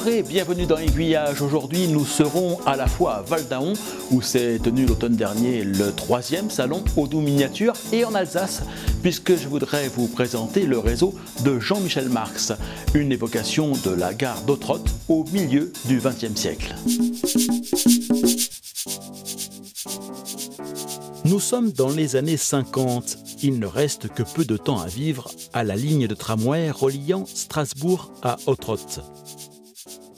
Bonjour et bienvenue dans Aiguillage. Aujourd'hui, nous serons à la fois à Val-d'Aon, où s'est tenu l'automne dernier le 3e salon Odoo Miniature, et en Alsace, puisque je voudrais vous présenter le réseau de Jean-Michel Marx, une évocation de la gare d'Ottrott au milieu du XXe siècle. Nous sommes dans les années 50. Il ne reste que peu de temps à vivre à la ligne de tramway reliant Strasbourg à Ottrott.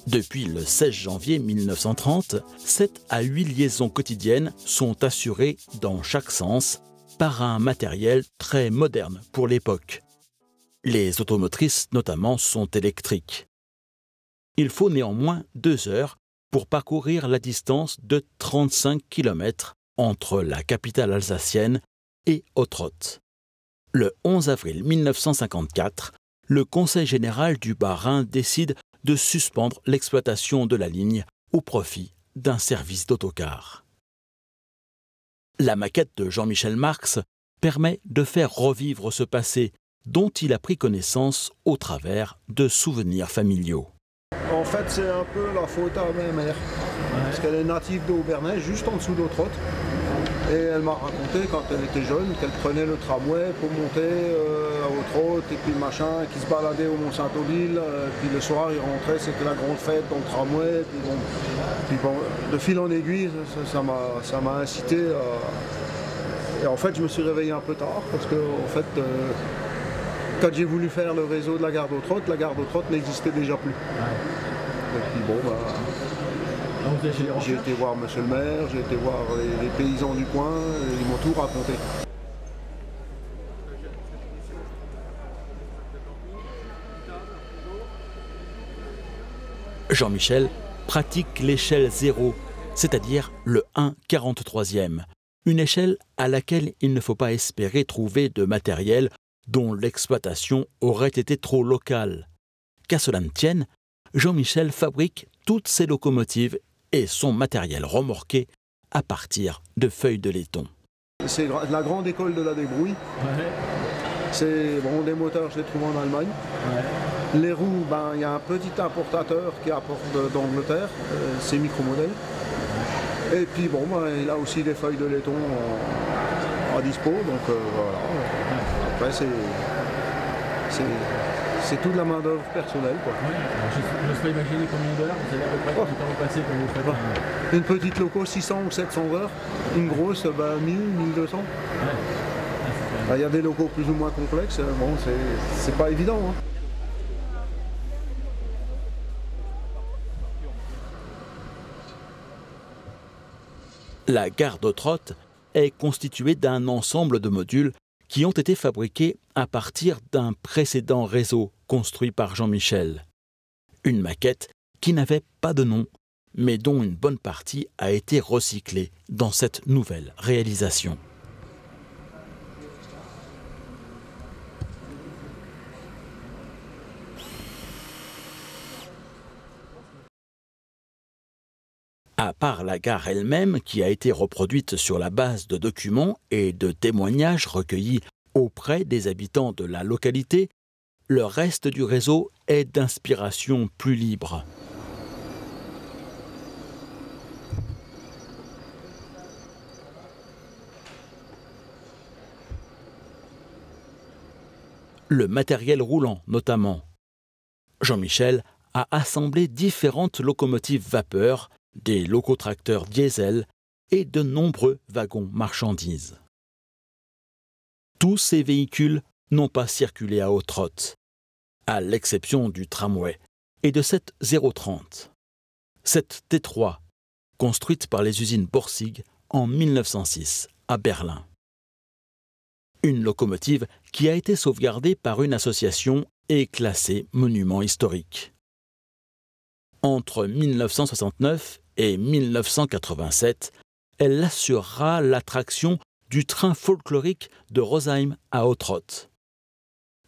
Depuis le 16 janvier 1930, 7 à 8 liaisons quotidiennes sont assurées dans chaque sens par un matériel très moderne pour l'époque. Les automotrices notamment sont électriques. Il faut néanmoins 2 heures pour parcourir la distance de 35 km entre la capitale alsacienne et Ottrott. Le 11 avril 1954, le Conseil général du Bas-Rhin décide de suspendre l'exploitation de la ligne au profit d'un service d'autocar. La maquette de Jean-Michel Marx permet de faire revivre ce passé dont il a pris connaissance au travers de souvenirs familiaux. En fait, c'est un peu la faute à ma mère, parce qu'elle est native d'Aubernais, juste en dessous d'Ottrott. Et elle m'a raconté quand elle était jeune qu'elle prenait le tramway pour monter à Ottrott et puis machin, qui se baladait au Mont-Saint-Odile, puis le soir il rentrait, c'était la grande fête dans le tramway. Puis bon, de fil en aiguille, ça m'a incité à... Et en fait, je me suis réveillé un peu tard parce que en fait, quand j'ai voulu faire le réseau de la gare d'Ottrott n'existait déjà plus. Et puis bon, j'ai été voir monsieur le maire, j'ai été voir les paysans du coin, ils m'ont tout raconté. Jean-Michel pratique l'échelle 0, c'est-à-dire le 1/43e, une échelle à laquelle il ne faut pas espérer trouver de matériel dont l'exploitation aurait été trop locale. Qu'à cela ne tienne, Jean-Michel fabrique toutes ses locomotives et son matériel remorqué à partir de feuilles de laiton. C'est la grande école de la débrouille. C'est bon, des moteurs, je les trouve en Allemagne. Les roues, il y a un petit importateur qui apporte d'Angleterre, c'est Micromodèle. Et puis bon, il a aussi des feuilles de laiton à dispo, donc voilà. Après, c'est toute la main d'œuvre personnelle, quoi. Je peux imaginer combien d'heures, vous savez à peu près combien de temps vous passez quand vous faites une petite loco, 600 ou 700 heures. Une grosse, 1000, 1200. Il y a des locaux plus ou moins complexes, bon, c'est pas évident. Hein. La gare d'Ottrott est constituée d'un ensemble de modules qui ont été fabriqués à partir d'un précédent réseau construit par Jean-Michel. Une maquette qui n'avait pas de nom, mais dont une bonne partie a été recyclée dans cette nouvelle réalisation. À part la gare elle-même, qui a été reproduite sur la base de documents et de témoignages recueillis auprès des habitants de la localité, le reste du réseau est d'inspiration plus libre. Le matériel roulant notamment. Jean-Michel a assemblé différentes locomotives vapeur, des locotracteurs diesel et de nombreux wagons marchandises. Tous ces véhicules n'ont pas circulé à Ottrott, à l'exception du tramway et de cette 030. Cette T3, construite par les usines Borsig en 1906 à Berlin. Une locomotive qui a été sauvegardée par une association et classée monument historique. Entre 1969 et 1987, elle assurera l'attraction du train folklorique de Rosheim à Ottrott.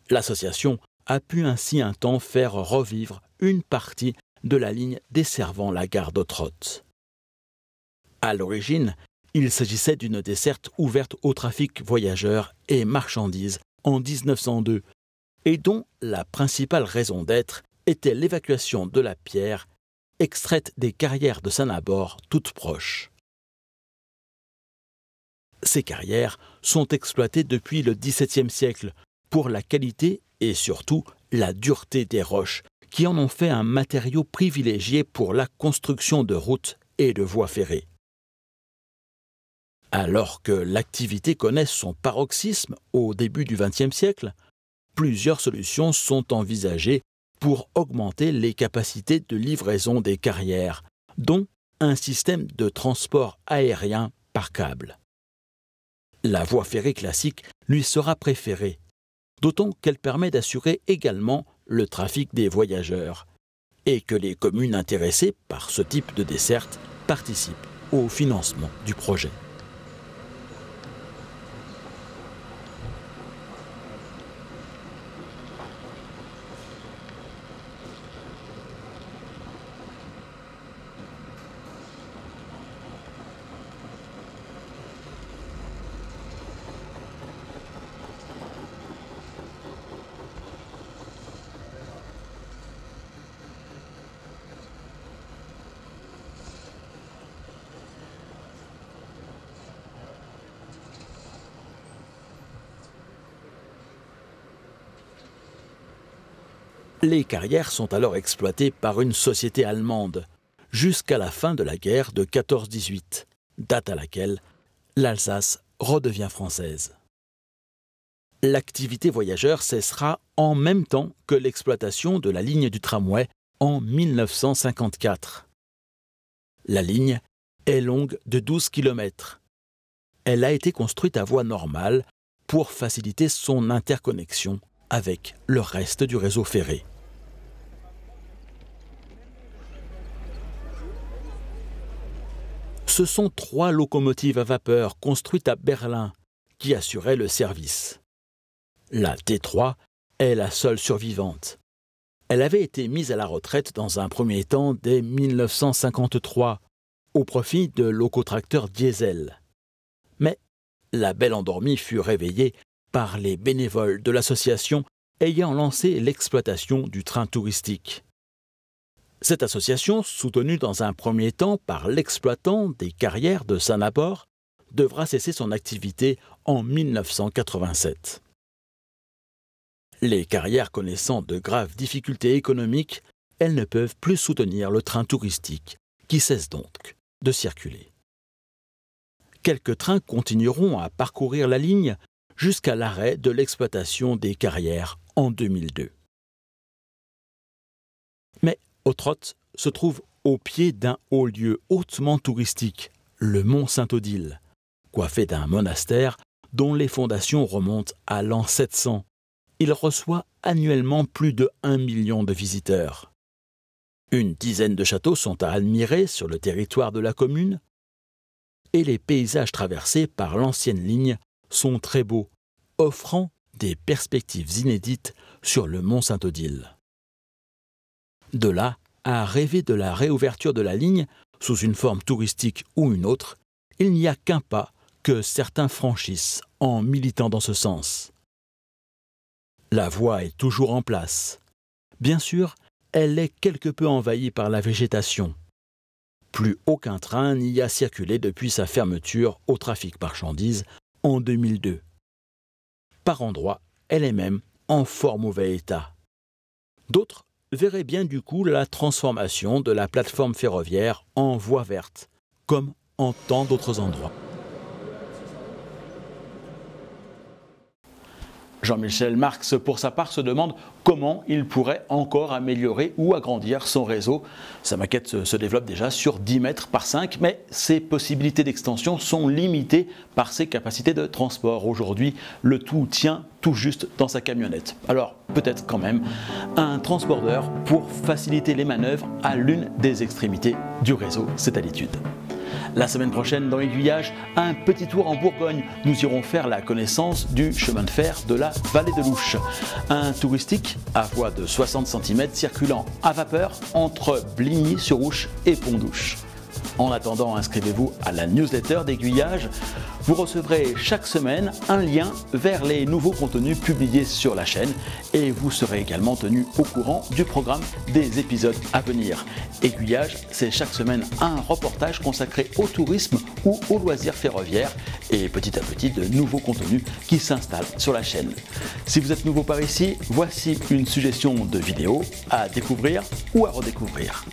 L'association a pu ainsi un temps faire revivre une partie de la ligne desservant la gare d'Ottrott. À l'origine, il s'agissait d'une desserte ouverte au trafic voyageurs et marchandises en 1902 et dont la principale raison d'être était l'évacuation de la pierre extraites des carrières de Saint-Nabord toutes proches. Ces carrières sont exploitées depuis le XVIIe siècle pour la qualité et surtout la dureté des roches, qui en ont fait un matériau privilégié pour la construction de routes et de voies ferrées. Alors que l'activité connaît son paroxysme au début du XXe siècle, plusieurs solutions sont envisagées pour augmenter les capacités de livraison des carrières, dont un système de transport aérien par câble. La voie ferrée classique lui sera préférée, d'autant qu'elle permet d'assurer également le trafic des voyageurs et que les communes intéressées par ce type de desserte participent au financement du projet. Les carrières sont alors exploitées par une société allemande jusqu'à la fin de la guerre de 14-18, date à laquelle l'Alsace redevient française. L'activité voyageur cessera en même temps que l'exploitation de la ligne du tramway en 1954. La ligne est longue de 12 km. Elle a été construite à voie normale pour faciliter son interconnexion avec le reste du réseau ferré. Ce sont 3 locomotives à vapeur construites à Berlin qui assuraient le service. La T3 est la seule survivante. Elle avait été mise à la retraite dans un premier temps dès 1953 au profit de locotracteurs diesel. Mais la belle endormie fut réveillée par les bénévoles de l'association ayant lancé l'exploitation du train touristique. Cette association, soutenue dans un premier temps par l'exploitant des carrières de Saint-Nabord, devra cesser son activité en 1987. Les carrières connaissant de graves difficultés économiques, elles ne peuvent plus soutenir le train touristique, qui cesse donc de circuler. Quelques trains continueront à parcourir la ligne jusqu'à l'arrêt de l'exploitation des carrières en 2002. Mais Ottrott se trouve au pied d'un haut lieu hautement touristique, le mont Saint-Odile, coiffé d'un monastère dont les fondations remontent à l'an 700. Il reçoit annuellement plus de 1 million de visiteurs. Une dizaine de châteaux sont à admirer sur le territoire de la commune et les paysages traversés par l'ancienne ligne sont très beaux, offrant des perspectives inédites sur le mont Saint-Odile. De là à rêver de la réouverture de la ligne sous une forme touristique ou une autre, il n'y a qu'un pas que certains franchissent en militant dans ce sens. La voie est toujours en place. Bien sûr, elle est quelque peu envahie par la végétation. Plus aucun train n'y a circulé depuis sa fermeture au trafic marchandises en 2002. Par endroits, elle est même en fort mauvais état. D'autres verraient bien du coup la transformation de la plateforme ferroviaire en voie verte, comme en tant d'autres endroits. Jean-Michel Marx, pour sa part, se demande comment il pourrait encore améliorer ou agrandir son réseau. Sa maquette se développe déjà sur 10 mètres par 5, mais ses possibilités d'extension sont limitées par ses capacités de transport. Aujourd'hui, le tout tient tout juste dans sa camionnette. Alors, peut-être quand même un transbordeur pour faciliter les manœuvres à l'une des extrémités du réseau, c'est à l'étude. La semaine prochaine, dans Aiguillage, un petit tour en Bourgogne. Nous irons faire la connaissance du chemin de fer de la vallée de l'Ouche. Un touristique à voie de 60 cm circulant à vapeur entre Bligny-sur-Ouche et Pont-d'Ouche. En attendant, inscrivez-vous à la newsletter d'Aiguillage. Vous recevrez chaque semaine un lien vers les nouveaux contenus publiés sur la chaîne et vous serez également tenu au courant du programme des épisodes à venir. Aiguillage, c'est chaque semaine un reportage consacré au tourisme ou aux loisirs ferroviaires et petit à petit de nouveaux contenus qui s'installent sur la chaîne. Si vous êtes nouveau par ici, voici une suggestion de vidéo à découvrir ou à redécouvrir.